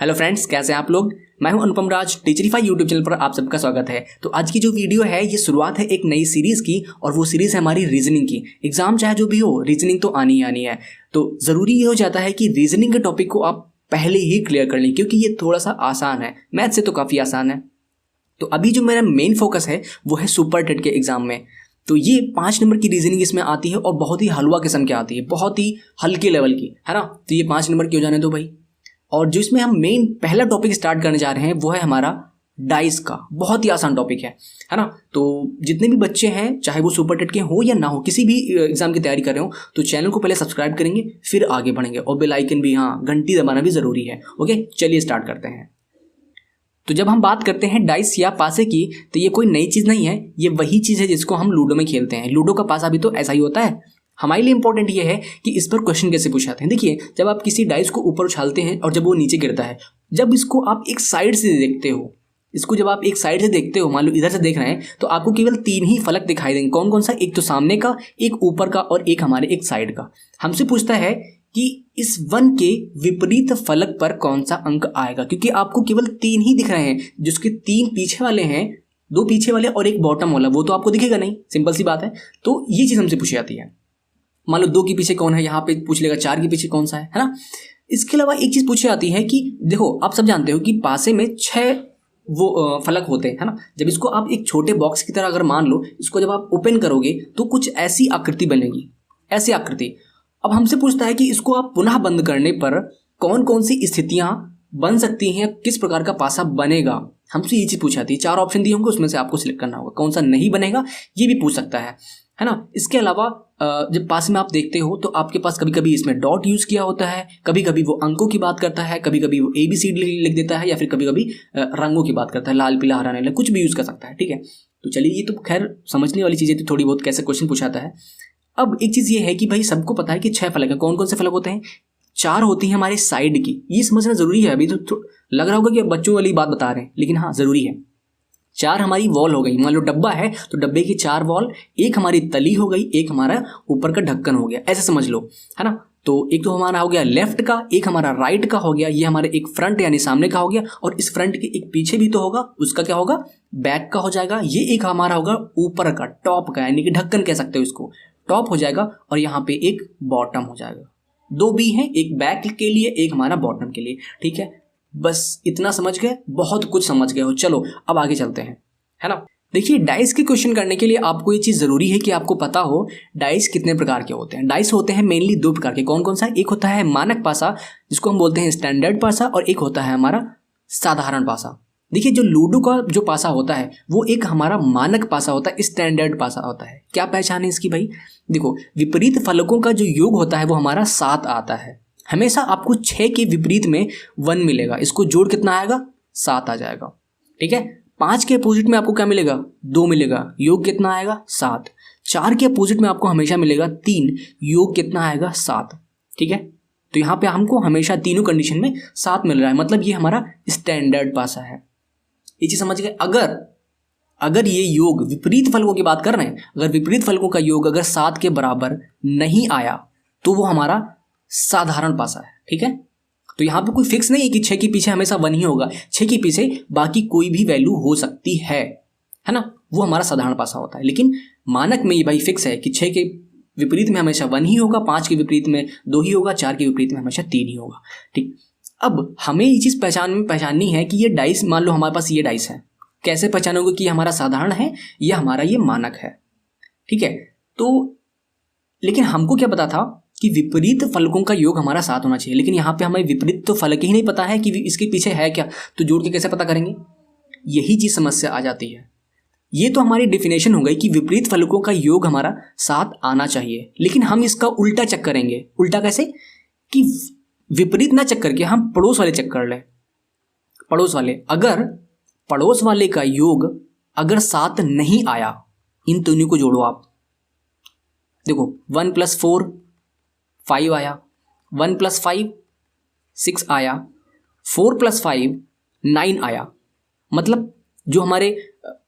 Hello friends, कैसे हैं आप लोग। मैं हूं अनुपम राज। टीचरीफाई यूट्यूब चैनल पर आप सबका स्वागत है। तो आज की जो वीडियो है ये शुरुआत है एक नई सीरीज़ की, और वो सीरीज़ है हमारी रीजनिंग की। एग्जाम चाहे जो भी हो, रीजनिंग तो आनी ही आनी है। तो ज़रूरी ये हो जाता है कि रीजनिंग के टॉपिक को आप पहले ही क्लियर कर लें, क्योंकि ये थोड़ा सा आसान है, मैथ से तो काफ़ी आसान है। तो अभी जो मेरा मेन फोकस है वो है सुपर टेट के एग्जाम में। तो ये 5 नंबर की रीजनिंग इसमें आती है और बहुत ही हलवा किस्म की आती है, बहुत ही हल्के लेवल की, है ना। तो ये 5 नंबर की हो जाने दो भाई। और जो इसमें हम मेन पहला टॉपिक स्टार्ट करने जा रहे हैं वो है हमारा डाइस का। बहुत ही आसान टॉपिक है ना। तो जितने भी बच्चे हैं, चाहे वो सुपर टेट के हो या ना हो, किसी भी एग्जाम की तैयारी कर रहे हो, तो चैनल को पहले सब्सक्राइब करेंगे, फिर आगे बढ़ेंगे। और बेल आइकन भी, हाँ, घंटी दबाना भी ज़रूरी है। ओके, चलिए स्टार्ट करते हैं। तो जब हम बात करते हैं डाइस या पासे की, तो ये कोई नई चीज़ नहीं है। ये वही चीज़ है जिसको हम लूडो में खेलते हैं। लूडो का पासा भी तो ऐसा ही होता है। हमारे लिए इंपॉर्टेंट ये है कि इस पर क्वेश्चन कैसे पूछे जाते हैं। देखिए, जब आप किसी डाइस को ऊपर उछालते हैं और जब वो नीचे गिरता है, जब इसको आप एक साइड से देखते हो, इसको जब आप एक साइड से देखते हो, मान लो इधर से देख रहे हैं, तो आपको केवल 3 ही फलक दिखाई देंगे। कौन कौन सा? एक तो सामने का, एक ऊपर का और एक हमारे एक साइड का। हमसे पूछता है कि इस 1 के विपरीत फलक पर कौन सा अंक आएगा, क्योंकि आपको केवल 3 ही दिख रहे हैं। जिसके 3 पीछे वाले हैं, 2 पीछे वाले और एक बॉटम वाला, वो तो आपको दिखेगा नहीं। सिंपल सी बात है। तो ये चीज़ हमसे पूछी जाती है। मान लो 2 के पीछे कौन है, यहाँ पे पूछ लेगा 4 के पीछे कौन सा है ना। इसके अलावा एक चीज़ पूछी जाती है कि देखो, आप सब जानते हो कि पासे में 6 वो फलक होते हैं, है ना। जब इसको आप एक छोटे बॉक्स की तरह अगर मान लो, इसको जब आप ओपन करोगे तो कुछ ऐसी आकृति बनेगी, ऐसी आकृति। अब हमसे पूछता है कि इसको आप पुनः बंद करने पर कौन कौन सी स्थितियां बन सकती हैं, किस प्रकार का पासा बनेगा। हमसे ये चीज़ पूछी जाती है। 4 ऑप्शन दिए होंगे, उसमें से आपको सिलेक्ट करना होगा कौन सा नहीं बनेगा, ये भी पूछ सकता है ना। इसके अलावा जब पास में आप देखते हो तो आपके पास कभी कभी इसमें डॉट यूज़ किया होता है, कभी कभी वो अंकों की बात करता है, कभी कभी वो ABCD लिख देता है, या फिर कभी कभी रंगों की बात करता है, लाल पीला हरा नीला, कुछ भी यूज़ कर सकता है। ठीक है, तो चलिए, ये तो खैर समझने वाली चीज़ें थी थोड़ी बहुत, कैसे क्वेश्चन पूछाता है। अब एक चीज़ ये है कि भाई सबको पता है कि 6 फलक है। कौन कौन से फलक होते हैं? 4 होती हैं हमारे साइड की। ये समझना ज़रूरी है। अभी तो लग रहा होगा कि बच्चों वाली बात बता रहे हैं, लेकिन हाँ, ज़रूरी है। 4 हमारी वॉल हो गई। मान लो डब्बा है तो डब्बे की 4 वॉल, एक हमारी तली हो गई, एक हमारा ऊपर का ढक्कन हो गया, ऐसे समझ लो, है ना। तो एक तो हमारा हो गया लेफ्ट का, एक हमारा राइट का हो गया, ये हमारे एक फ्रंट यानी सामने का हो गया, और इस फ्रंट के एक पीछे भी तो होगा, उसका क्या होगा? बैक का हो जाएगा। ये एक हमारा होगा ऊपर का, टॉप का, यानी कि ढक्कन कह सकते हो इसको, टॉप हो जाएगा। और यहाँ पे एक बॉटम हो जाएगा। 2 भी हैं, एक बैक के लिए, एक हमारा बॉटम के लिए। ठीक है, बस इतना समझ गए, बहुत कुछ समझ गए हो। चलो अब आगे चलते हैं, है ना। देखिए, डाइस के क्वेश्चन करने के लिए आपको ये चीज़ ज़रूरी है कि आपको पता हो डाइस कितने प्रकार के होते हैं। डाइस होते हैं मेनली 2 प्रकार के। कौन कौन सा? एक होता है मानक पासा, जिसको हम बोलते हैं स्टैंडर्ड पासा, और एक होता है हमारा साधारण पासा। देखिए, जो लूडो का जो पासा होता है वो एक हमारा मानक पासा होता है, स्टैंडर्ड पासा होता है। क्या पहचान है इसकी भाई? देखो, विपरीत फलकों का जो योग होता है वो हमारा 7 आता है। हमेशा आपको 6 के विपरीत में 1 मिलेगा, इसको जोड़ कितना आएगा? 7 आ जाएगा। ठीक है, 5 के अपोजिट में आपको क्या मिलेगा? 2 मिलेगा, योग कितना आएगा? 7। 4 के अपोजिट में आपको हमेशा मिलेगा 3, योग कितना आएगा? 7। ठीक है, तो यहाँ पे हमको हमेशा तीनों कंडीशन में 7 मिल रहा है, मतलब ये हमारा स्टैंडर्ड पासा है। ये चीज समझ गए। अगर ये योग विपरीत फलकों की बात कर रहे हैं, अगर विपरीत फलकों का योग अगर 7 के बराबर नहीं आया तो वो हमारा साधारण पासा है। ठीक है, तो यहाँ पे कोई फिक्स नहीं है कि 6 के पीछे हमेशा 1 ही होगा। 6 के पीछे बाकी कोई भी वैल्यू हो सकती है ना। वो हमारा साधारण पासा होता है। लेकिन मानक में ये भाई फिक्स है कि 6 के विपरीत में हमेशा 1 ही होगा, 5 के विपरीत में 2 ही होगा, 4 के विपरीत में हमेशा 3 ही होगा। ठीक, अब हमें ये चीज़ पहचाननी है कि ये डाइस, मान लो हमारे पास ये डाइस है, कैसे पहचानोगे कि हमारा साधारण है या हमारा ये मानक है? ठीक है, तो लेकिन हमको क्या पता था कि विपरीत फलकों का योग हमारा 7 होना चाहिए, लेकिन यहाँ पे हमें विपरीत तो फलक ही नहीं पता है कि इसके पीछे है क्या, तो जोड़ के कैसे पता करेंगे? यही चीज़ समस्या आ जाती है। ये तो हमारी डेफिनेशन हो गई कि विपरीत फलकों का योग हमारा 7 आना चाहिए, लेकिन हम इसका उल्टा चेक करेंगे। उल्टा कैसे? कि विपरीत ना चेक करके हम पड़ोस वाले चेक कर लें। पड़ोस वाले, अगर पड़ोस वाले का योग अगर 7 नहीं आया, इन दोनों को जोड़ो आप। देखो, 1 + 4 5 आया, 1 + 5 6 आया, 4 + 5 9 आया। मतलब जो हमारे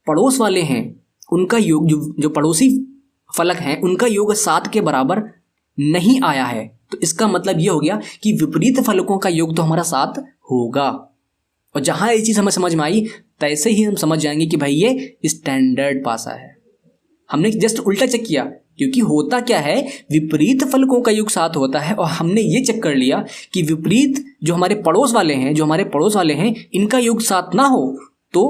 पड़ोस वाले हैं उनका योग, जो पड़ोसी फलक हैं, उनका योग 7 के बराबर नहीं आया है, तो इसका मतलब ये हो गया कि विपरीत फलकों का योग तो हमारा 7 होगा। और जहां ये चीज हमें समझ में आई, तैसे ही हम समझ जाएंगे कि भाई ये स्टैंडर्ड पासा है। हमने जस्ट उल्टा चेक किया, क्योंकि होता क्या है, विपरीत फलकों का योग 7 होता है, और हमने ये चेक कर लिया कि विपरीत जो हमारे पड़ोस वाले हैं, इनका योग 7 ना हो तो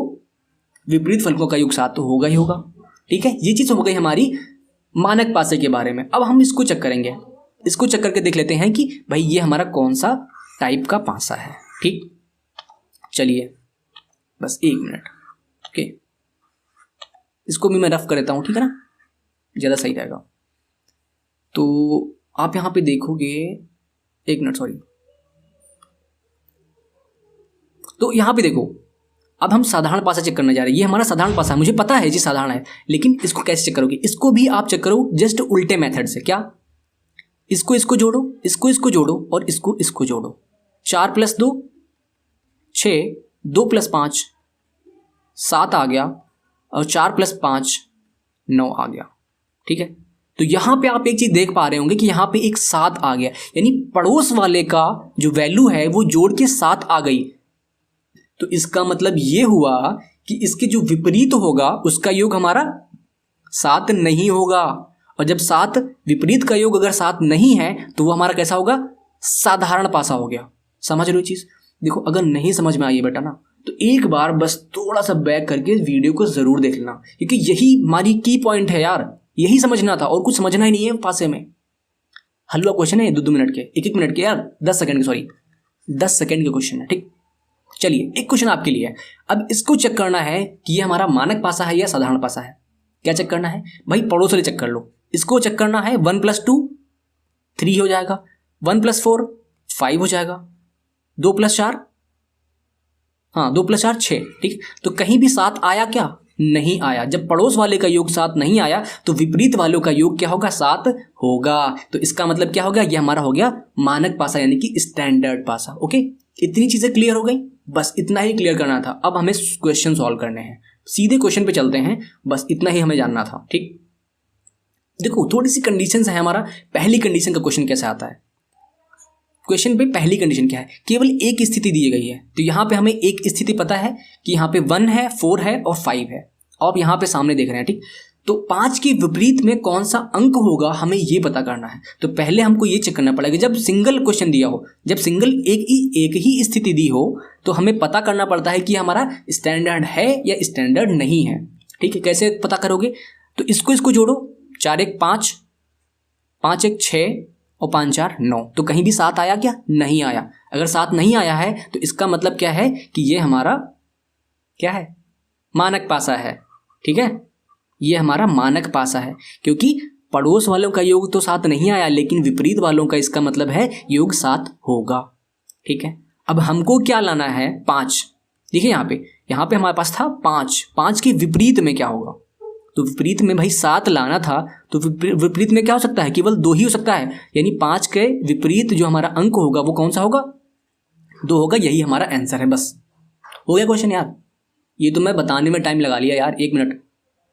विपरीत फलकों का योग 7 तो होगा ही होगा। ठीक है, ये चीज हो गई हमारी मानक पासे के बारे में। अब हम इसको चेक करेंगे, इसको चेक करके देख लेते हैं कि भाई ये हमारा कौन सा टाइप का पासा है। ठीक, चलिए बस 1 मिनट। ओके, इसको भी मैं रफ कर देता हूं, ठीक है ना, ज़्यादा सही रहेगा। तो आप यहां पे देखोगे, 1 मिनट सॉरी। तो यहां पे देखो, अब हम साधारण पासा चेक करने जा रहे हैं। ये हमारा साधारण पासा है, मुझे पता है जी साधारण है, लेकिन इसको कैसे चेक करोगे? इसको भी आप चेक करो जस्ट उल्टे मेथड से। क्या? इसको जोड़ो, इसको जोड़ो और इसको जोड़ो। 4 + 2 6, 2 + 5 7 आ गया, और 4 + 5 9 आ गया। ठीक है, तो यहां पे आप एक चीज देख पा रहे होंगे कि यहां पे एक 7 आ गया, यानी पड़ोस वाले का जो वैल्यू है वो जोड़ के 7 आ गई। तो इसका मतलब ये हुआ कि इसके जो विपरीत होगा उसका योग हमारा 7 नहीं होगा। और जब 7 विपरीत का योग अगर 7 नहीं है तो वो हमारा कैसा होगा? साधारण पासा हो गया। समझ रहे हो चीज? देखो, अगर नहीं समझ में आई है बेटा ना, तो एक बार बस थोड़ा सा बैक करके वीडियो को जरूर देख लेना, क्योंकि यही हमारी की पॉइंट है यार। यही समझना था और कुछ समझना ही नहीं है पासे में। हलवा क्वेश्चन है 2-2 मिनट के, 1-1 मिनट के यार, 10 सेकंड के, सॉरी 10 सेकंड के क्वेश्चन है। ठीक, चलिए एक क्वेश्चन आपके लिए है। अब इसको चेक करना है कि ये हमारा मानक पासा है या साधारण पासा है। क्या चेक करना है भाई? पड़ोस वाले चेक कर लो। इसको चेक करना है, 1 + 2 3 हो जाएगा, 1 + 4 5 हो जाएगा, 2 + 4 2 + 4 6। ठीक, तो कहीं भी 7 आया क्या? नहीं आया। जब पड़ोस वाले का योग 7 नहीं आया तो विपरीत वालों का योग क्या होगा? 7 होगा। तो इसका मतलब क्या हो गया? ये हमारा हो गया मानक पासा, यानी कि स्टैंडर्ड पासा। ओके, इतनी चीजें क्लियर हो गई, बस इतना ही क्लियर करना था। अब हमें क्वेश्चन सॉल्व करने हैं, सीधे क्वेश्चन पे चलते हैं, बस इतना ही हमें जानना था। ठीक, देखो थोड़ी सी कंडीशंस है हमारा। पहली कंडीशन का क्वेश्चन कैसे आता है? क्वेश्चन पे पहली कंडीशन क्या है? केवल एक स्थिति दी गई है। तो यहां पे हमें एक स्थिति पता है कि यहां पे 1 है, 4 है और 5 है। आप यहां पे सामने देख रहे हैं। ठीक, तो 5 के विपरीत में कौन सा अंक होगा, हमें ये पता करना है। तो पहले हमको ये चेक करना पड़ेगा, जब सिंगल क्वेश्चन दिया हो, जब सिंगल एक ही स्थिति दी हो, तो हमें पता करना पड़ता है कि हमारा स्टैंडर्ड है या स्टैंडर्ड नहीं है। ठीक है, कैसे पता करोगे? तो इसको जोड़ो, 4 × 1 = 5, 5 × 1 = 6 और 5 × 4 = 9। तो कहीं भी 7 आया क्या? नहीं आया। अगर 7 नहीं आया है तो इसका मतलब क्या है कि ये हमारा क्या है? मानक पासा है। ठीक है, ये हमारा मानक पासा है, क्योंकि पड़ोस वालों का योग तो 7 नहीं आया, लेकिन विपरीत वालों का इसका मतलब है योग 7 होगा। ठीक है, अब हमको क्या लाना है? 5। देखिए यहाँ पे हमारे पास था 5 के विपरीत में क्या होगा? तो विपरीत में भाई 7 लाना था, तो विपरीत में क्या हो सकता है? केवल 2 ही हो सकता है, यानी 5 के विपरीत जो हमारा अंक होगा वो कौन सा होगा? 2 होगा। यही हमारा आंसर है। बस हो गया क्वेश्चन यार। ये तो मैं बताने में टाइम लगा लिया यार, 1 मिनट,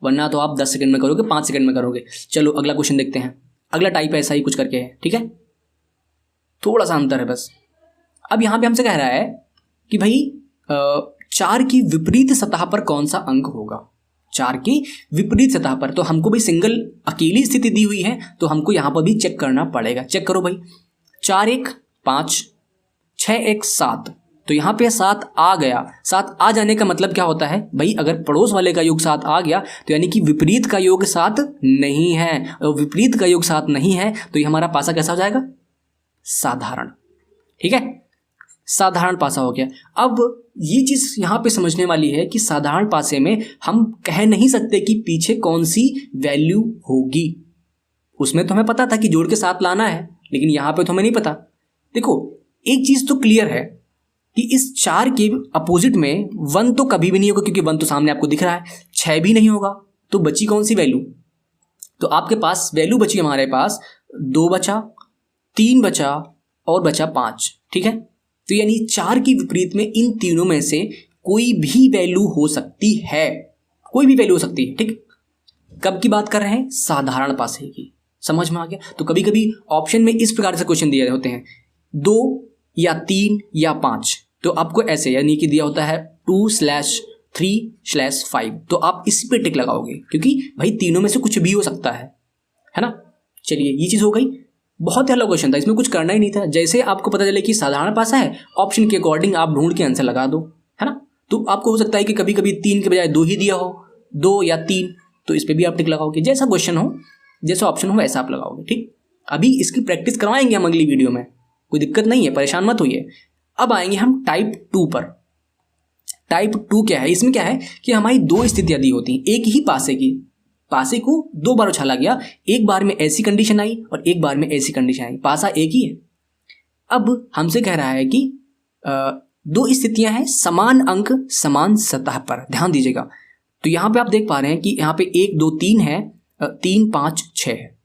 वरना तो आप 10 सेकंड में करोगे, 5 सेकंड में करोगे। चलो अगला क्वेश्चन देखते हैं। अगला टाइप ऐसा ही कुछ करके है। ठीक है, थोड़ा सा अंतर है बस। अब यहाँ पे हमसे कह रहा है कि भाई 4 की विपरीत सतह पर कौन सा अंक होगा? 4 की विपरीत सतह पर, तो हमको भाई सिंगल अकेली स्थिति दी हुई है, तो हमको यहाँ पर भी चेक करना पड़ेगा। चेक करो भाई, 4 × 1 = 5, 6 × 1 = 7। तो यहाँ पे 7 आ गया। 7 आ जाने का मतलब क्या होता है भाई? अगर पड़ोस वाले का योग 7 आ गया तो यानी कि विपरीत का योग 7 नहीं है, और विपरीत का योग 7 नहीं है, तो ये हमारा पासा कैसा हो जाएगा? साधारण। ठीक है, साधारण पासा हो गया। अब ये चीज यहां पे समझने वाली है कि साधारण पासे में हम कह नहीं सकते कि पीछे कौन सी वैल्यू होगी। उसमें तो हमें पता था कि जोड़ के 7 लाना है, लेकिन यहां पे तो हमें नहीं पता। देखो एक चीज तो क्लियर है कि इस 4 के अपोजिट में 1 तो कभी भी नहीं होगा, क्योंकि 1 तो सामने आपको दिख रहा है। 6 भी नहीं होगा, तो बची कौन सी वैल्यू? तो आपके पास वैल्यू बची, हमारे पास 2 बचा, 3 बचा और बचा 5। ठीक है, तो यानी 4 की विपरीत में इन तीनों में से कोई भी वैल्यू हो सकती है, कोई भी वैल्यू हो सकती है। ठीक, कब की बात कर रहे हैं? साधारण पासे की। समझ में आ गया। तो कभी कभी ऑप्शन में इस प्रकार से क्वेश्चन दिए होते हैं 2 या 3 या 5, तो आपको ऐसे यानी कि दिया होता है 2/3/5, तो आप इसी पे टिक लगाओगे क्योंकि भाई तीनों में से कुछ भी हो सकता है ना। चलिए ये चीज़ हो गई। बहुत ही अलग क्वेश्चन था, इसमें कुछ करना ही नहीं था। जैसे आपको पता चले कि साधारण पासा है, ऑप्शन के अकॉर्डिंग आप ढूंढ के आंसर लगा दो, है ना। तो आपको हो सकता है कि कभी कभी 3 के बजाय 2 ही दिया हो, 2 या 3, तो इस पर भी आप टिक लगाओगे। जैसा क्वेश्चन हो, जैसा ऑप्शन हो वैसा आप लगाओगे। ठीक, अभी इसकी प्रैक्टिस करवाएंगे हम अगली वीडियो में, कोई दिक्कत नहीं है, परेशान मत होइए। अब आएंगे हम टाइप 2 पर। टाइप 2 क्या है? इसमें क्या है कि हमारी 2 स्थितियां दी होती हैं एक ही पासे को 2 बार उछाला गया, एक बार में ऐसी कंडीशन आई और एक बार में ऐसी कंडीशन आई, पासा एक ही है। अब हमसे कह रहा है कि 2 स्थितियां हैं, समान अंक समान सतह पर। ध्यान दीजिएगा, तो यहाँ पे आप देख पा रहे हैं कि यहाँ पे 1 2 3 है, 3 5 6 है।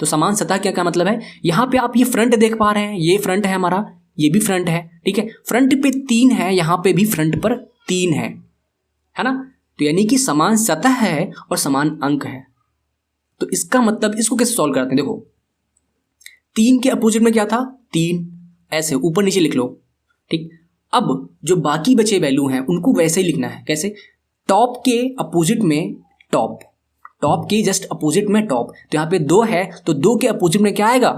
तो समान सतह क्या मतलब है? यहाँ पे आप ये फ्रंट देख पा रहे हैं, ये फ्रंट है हमारा, ये भी फ्रंट है, ठीक है। फ्रंट पे 3 है, यहाँ पे भी फ्रंट पर 3 है ना। तो यानी कि समान सतह है और समान अंक है। तो इसका मतलब इसको कैसे सॉल्व करते हैं? देखो 3 के अपोजिट में क्या था? 3, ऐसे ऊपर नीचे लिख लो, ठीक। अब जो बाकी बचे वैल्यू हैं उनको वैसे ही लिखना है। कैसे? टॉप के अपोजिट में टॉप के जस्ट अपोजिट में टॉप। तो यहाँ पे 2 है, तो 2 के अपोजिट में क्या आएगा?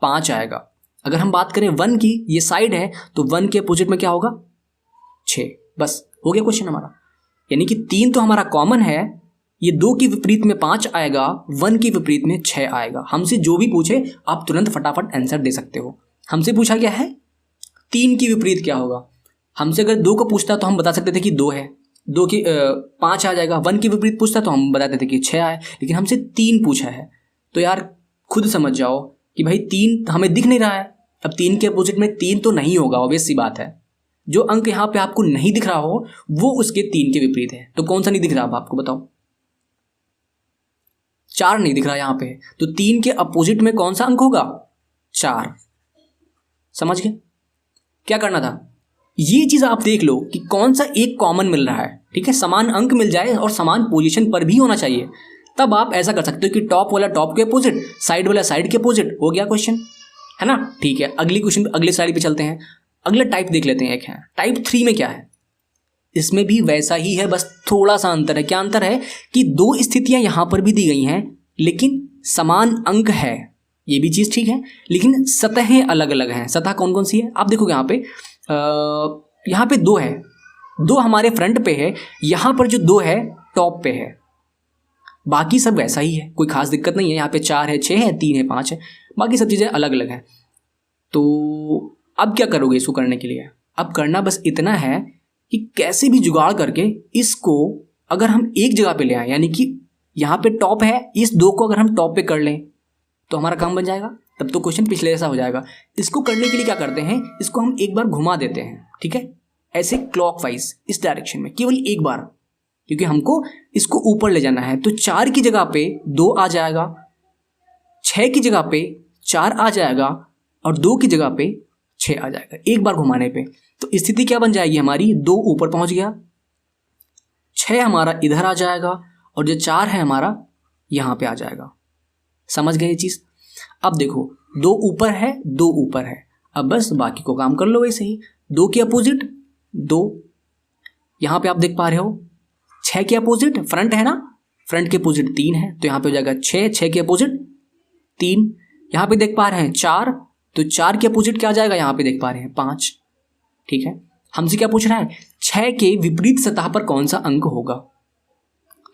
5 आएगा। अगर हम बात करें 1 की, ये साइड है, तो 1 के अपोजिट में क्या होगा? 6। बस हो गया क्वेश्चन हमारा। यानी कि 3 तो हमारा कॉमन है, ये 2 के विपरीत में 5 आएगा, 1 के विपरीत में 6 आएगा। हमसे जो भी पूछे आप तुरंत फटाफट आंसर दे सकते हो। हमसे पूछा गया है 3 के विपरीत क्या होगा। हमसे अगर 2 को पूछता तो हम बता सकते थे कि 2 है, 2 की 5 आ जाएगा। 1 के विपरीत पूछता तो हम बताते थे कि 6 आए, लेकिन हमसे 3 पूछा है। तो यार खुद समझ जाओ कि भाई 3 हमें दिख नहीं रहा है। अब 3 के अपोजिट में 3 तो नहीं होगा, ऑब्वियस सी बात है। जो अंक यहाँ पे आपको नहीं दिख रहा हो वो उसके 3 के विपरीत है। तो कौन सा नहीं दिख रहा, अब आपको बताओ? 4 नहीं दिख रहा यहाँ पे, तो 3 के अपोजिट में कौन सा अंक होगा? 4। समझ गए? क्या करना था? ये चीज आप देख लो कि कौन सा एक कॉमन मिल रहा है, ठीक है। समान अंक मिल जाए और समान पोजीशन पर भी होना चाहिए, तब आप ऐसा कर सकते हो कि टॉप वाला टॉप के अपोजिट, साइड वाला साइड के अपोजिट। हो गया क्वेश्चन, है ना। ठीक है, अगली क्वेश्चन अगले स्लाइड पे चलते हैं। अगला टाइप देख लेते हैं। एक है टाइप 3 में क्या है? इसमें भी वैसा ही है, बस थोड़ा सा अंतर है। क्या अंतर है कि 2 स्थितियां यहां पर भी दी गई हैं लेकिन समान अंक है, ये भी चीज ठीक है, लेकिन सतहें अलग अलग हैं। सतह कौन कौन सी है आप देखोगे यहाँ पे 2 है, 2 हमारे फ्रंट पे है, यहाँ पर जो 2 है टॉप पे है। बाकी सब वैसा ही है, कोई खास दिक्कत नहीं है। यहाँ पे 4 है, 6 है, 3 है, 5 है, बाकी सब चीज़ें अलग अलग हैं। तो अब क्या करोगे इसको करने के लिए? अब करना बस इतना है कि कैसे भी जुगाड़ करके इसको अगर हम एक जगह पे ले आए, यानी कि यहाँ पे टॉप है, इस 2 को अगर हम टॉप पे कर लें तो हमारा काम बन जाएगा। तब तो क्वेश्चन पिछले जैसा हो जाएगा। इसको करने के लिए क्या करते हैं, इसको हम एक बार घुमा देते हैं, ठीक है, ऐसे क्लॉकवाइज इस डायरेक्शन में, केवल एक बार, क्योंकि हमको इसको ऊपर ले जाना है। तो 4 की जगह पे 2 आ जाएगा, 6 की जगह पे 4 आ जाएगा और 2 की जगह पे 6 आ जाएगा एक बार घुमाने पे। तो स्थिति क्या बन जाएगी हमारी? 2 ऊपर पहुंच गया, 6 हमारा इधर आ जाएगा और जो 4 है हमारा यहाँ पे आ जाएगा। समझ गए ये चीज़? अब देखो 2 ऊपर है, 2 ऊपर है, अब बस बाकी को काम कर लो वैसे ही। 2 के अपोजिट 2, यहाँ पे आप देख पा रहे हो 6 के अपोजिट फ्रंट है ना, फ्रंट के अपोजिट 3 है, तो यहाँ पे हो जाएगा 6, 6 के अपोजिट 3। यहाँ पे देख पा रहे हैं 4, तो 4 के अपोजिट क्या आ जाएगा? यहाँ पे देख पा रहे हैं 5। ठीक है, हमसे क्या पूछ रहा है? 6 के विपरीत सतह पर कौन सा अंक होगा?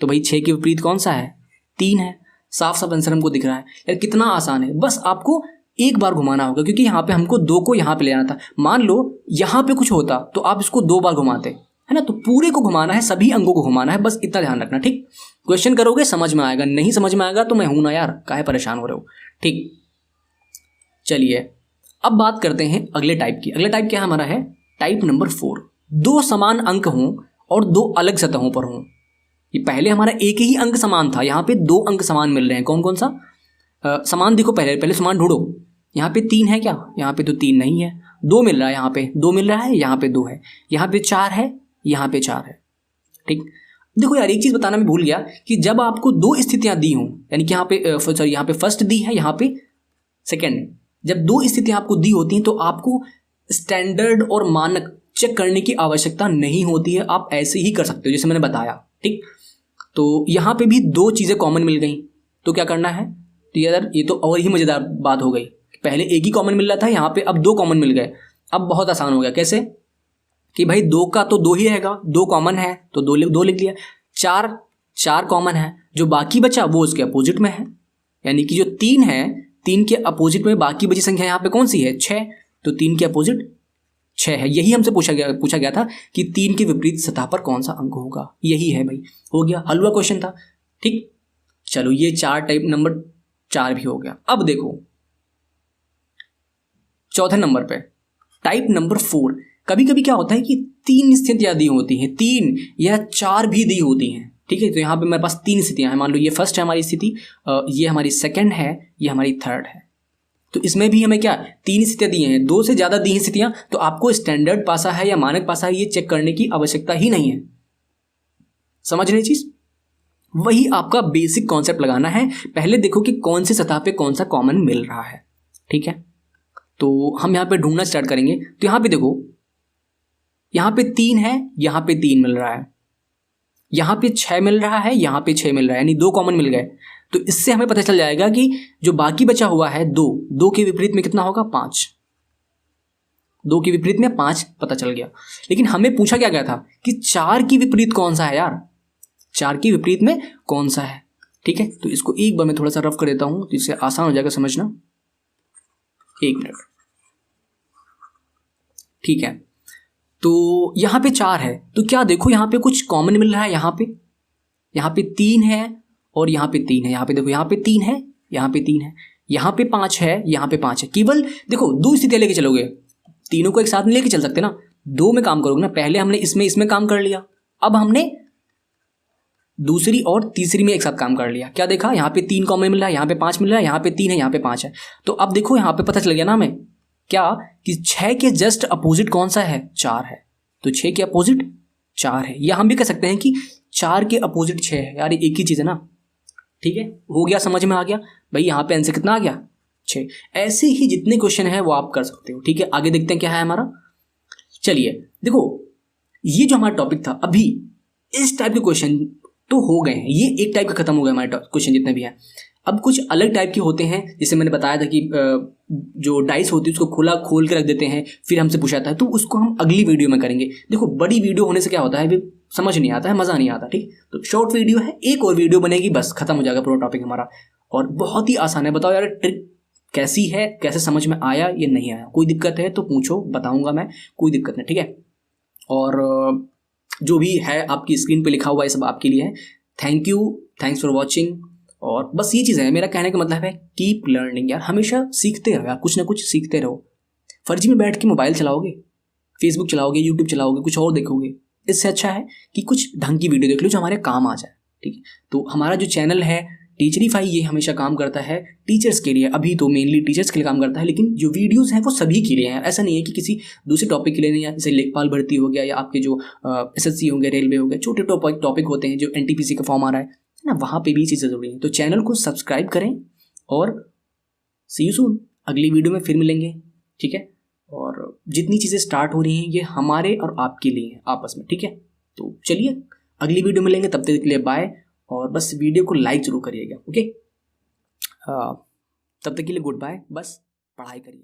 तो भाई 6 के विपरीत कौन सा है? 3 है। साफ साफ आंसर हमको दिख रहा है। यार कितना आसान है, बस आपको एक बार घुमाना होगा, क्योंकि यहाँ पे हमको 2 को यहाँ पे ले आना था। मान लो यहाँ पे कुछ होता तो आप इसको 2 बार घुमाते, है ना। तो पूरे को घुमाना है, सभी अंगों को घुमाना है, बस इतना ध्यान रखना। ठीक, क्वेश्चन करोगे समझ में आएगा, नहीं समझ में आएगा तो मैं हूं ना यार, काहे परेशान हो रहे हो। ठीक, चलिए अब बात करते हैं अगले टाइप की। अगला टाइप क्या हमारा है? Type number 4। 2 समान अंक हों और 2 अलग सतहों पर हों। ये पहले हमारा एक ही अंक समान था, यहाँ पे 2 अंक समान मिल रहे हैं। कौन कौन सा समान? देखो पहले समान ढूंढो। यहाँ पे 3 है क्या? यहाँ पे तो 3 नहीं है। 2 मिल रहा है, यहाँ पे 2 मिल रहा है, यहाँ पे 2 है, यहाँ पे 4 है, यहाँ पे 4 है। ठीक, देखो यार, एक चीज़ बताना मैं भूल गया कि जब आपको दो स्थितियां दी हों, यानी कि यहाँ पे सॉरी, यहाँ पे फर्स्ट दी है, यहाँ पे सेकेंड, जब दो स्थितियां आपको दी होती हैं तो आपको स्टैंडर्ड और मानक चेक करने की आवश्यकता नहीं होती है, आप ऐसे ही कर सकते हो जैसे मैंने बताया। ठीक, तो यहाँ पे भी दो चीज़ें कॉमन मिल गई, तो क्या करना है, तो यार ये तो और ही मज़ेदार बात हो गई। पहले एक ही कॉमन मिल रहा था, यहाँ पे अब दो कॉमन मिल गए। अब बहुत आसान हो गया, कैसे कि भाई दो का तो दो ही रहेगा, दो कॉमन है तो दो लिख लिया। चार कॉमन है, जो बाकी बचा वो उसके अपोजिट में है, यानी कि जो तीन है, तीन के अपोजिट में बाकी बची संख्या यहाँ पे कौन सी है, 6, तो तीन के अपोजिट 6 है। यही हमसे पूछा गया था कि तीन के विपरीत सतह पर कौन सा अंक होगा, यही है भाई, हो गया, हलवा क्वेश्चन था। ठीक, चलो ये नंबर 4 भी हो गया। अब देखो चौथे नंबर पे टाइप नंबर 4। कभी कभी क्या होता है कि 3 स्थितियां दी होती हैं, 3 या 4 भी दी होती हैं। ठीक है, तो यहाँ पे मेरे पास 3 स्थितियां हैं। मान लो ये फर्स्ट है हमारी स्थिति, ये हमारी सेकंड है, ये हमारी थर्ड है। तो इसमें भी हमें क्या 3 स्थितियां दी हैं, 2 से ज़्यादा दी हैं स्थितियां, तो आपको स्टैंडर्ड पासा है या मानक पासा है ये चेक करने की आवश्यकता ही नहीं है। समझ रहे चीज़, वही आपका बेसिक कॉन्सेप्ट लगाना है। पहले देखो कि कौन सी सतह पे कौन सा कॉमन मिल रहा है। ठीक है, तो हम यहाँ पे ढूंढना स्टार्ट करेंगे। तो यहाँ पे देखो, यहाँ पे 3 है, यहाँ पे 3 मिल रहा है, यहाँ पे 6 मिल रहा है, यहाँ पे 6 मिल रहा है, यानी 2 कॉमन मिल गए। तो इससे हमें पता चल जाएगा कि जो बाकी बचा हुआ है 2 के विपरीत में कितना होगा, 5। 2 के विपरीत में 5 पता चल गया। लेकिन हमें पूछा क्या गया था कि 4 के विपरीत कौन सा है यार, 4 के विपरीत में कौन सा है। ठीक है, तो इसको एक बार मैं थोड़ा सा रफ कर देता हूँ, इससे आसान हो जाएगा समझना। 1 मिनट। ठीक है, तो यहाँ पे 4 है, तो क्या देखो यहाँ पे कुछ कॉमन मिल रहा है। यहाँ पे 3 है और यहाँ पे 3 है। यहाँ पे देखो, यहाँ पे 3 है, यहाँ पे 3 है, यहाँ पे 5 है, यहाँ पे 5 है। केवल देखो 2 स्थितियाँ लेके चलोगे, तीनों को एक साथ नहीं लेके चल सकते ना, 2 में काम करोगे ना। पहले हमने इसमें काम कर लिया, अब हमने दूसरी और तीसरी में एक साथ काम कर लिया। क्या देखा, यहाँ पे 3 कॉमन मिल रहा है, यहाँ पे 5 मिल रहा है, यहाँ पे 3 है, यहाँ पे 5 है। तो अब देखो यहाँ पे पता चल गया ना हमें क्या कि 6 के जस्ट अपोजिट कौन सा है, 4 है। तो 6 के अपोजिट 4 है, या हम भी कह सकते हैं कि 4 के अपोजिट 6 है। यार एक ही चीज़ है ना। ठीक है, हो गया, समझ में आ गया भाई। यहाँ पे आंसर कितना आ गया, 6। ऐसे ही जितने क्वेश्चन है वो आप कर सकते हो। ठीक है, आगे देखते हैं क्या है हमारा। चलिए देखो, ये जो हमारा टॉपिक था अभी, इस टाइप के क्वेश्चन तो हो गए हैं, ये एक टाइप का खत्म हो गया हमारे क्वेश्चन जितने भी हैं। अब कुछ अलग टाइप के होते हैं, जैसे मैंने बताया था कि जो डाइस होती है उसको खोल के रख देते हैं, फिर हमसे पूछाता है, तो उसको हम अगली वीडियो में करेंगे। देखो बड़ी वीडियो होने से क्या होता है, भी समझ नहीं आता है, मज़ा नहीं आता। ठीक, तो शॉर्ट वीडियो है, एक और वीडियो बनेगी, बस खत्म हो जाएगा पूरा टॉपिक हमारा। और बहुत ही आसान है। बताओ यार ट्रिक कैसी है, कैसे समझ में आया या नहीं आया, कोई दिक्कत है तो पूछो, बताऊंगा मैं, कोई दिक्कत नहीं। ठीक है, और जो भी है आपकी स्क्रीन पे लिखा हुआ है सब आपके लिए है। Thanks for watching. और बस ये चीज़ है, मेरा कहने का मतलब है कीप लर्निंग यार, हमेशा सीखते रहो यार, कुछ ना कुछ सीखते रहो। फर्जी में बैठ के मोबाइल चलाओगे, फेसबुक चलाओगे, यूट्यूब चलाओगे, कुछ और देखोगे, इससे अच्छा है कि कुछ ढंग की वीडियो देख लो जो हमारे काम आ जाए। ठीक है, तो हमारा जो चैनल है टीचरीफाई, ये हमेशा काम करता है टीचर्स के लिए। अभी तो मेनली टीचर्स के लिए काम करता है, लेकिन जो वीडियोस हैं वो सभी के लिए हैं। ऐसा नहीं है कि किसी दूसरे टॉपिक के लिए नहीं है, जैसे लेखपाल भर्ती हो गया या आपके जो SSC हो गया, रेलवे हो गया, छोटे टॉपिक होते हैं, जो NTPC का फॉर्म आ रहा है ना, वहाँ पे भी चीज़ें ज़रूरी है। तो चैनल को सब्सक्राइब करें और सी यू सून, अगली वीडियो में फिर मिलेंगे। ठीक है, और जितनी चीज़ें स्टार्ट हो रही हैं ये हमारे और आपके लिए हैं आपस में। ठीक है, तो चलिए अगली वीडियो मिलेंगे, तब तक के लिए बाय। और बस वीडियो को लाइक जरूर करिएगा। ओके, तब तक के लिए गुड बाय, बस पढ़ाई करिए।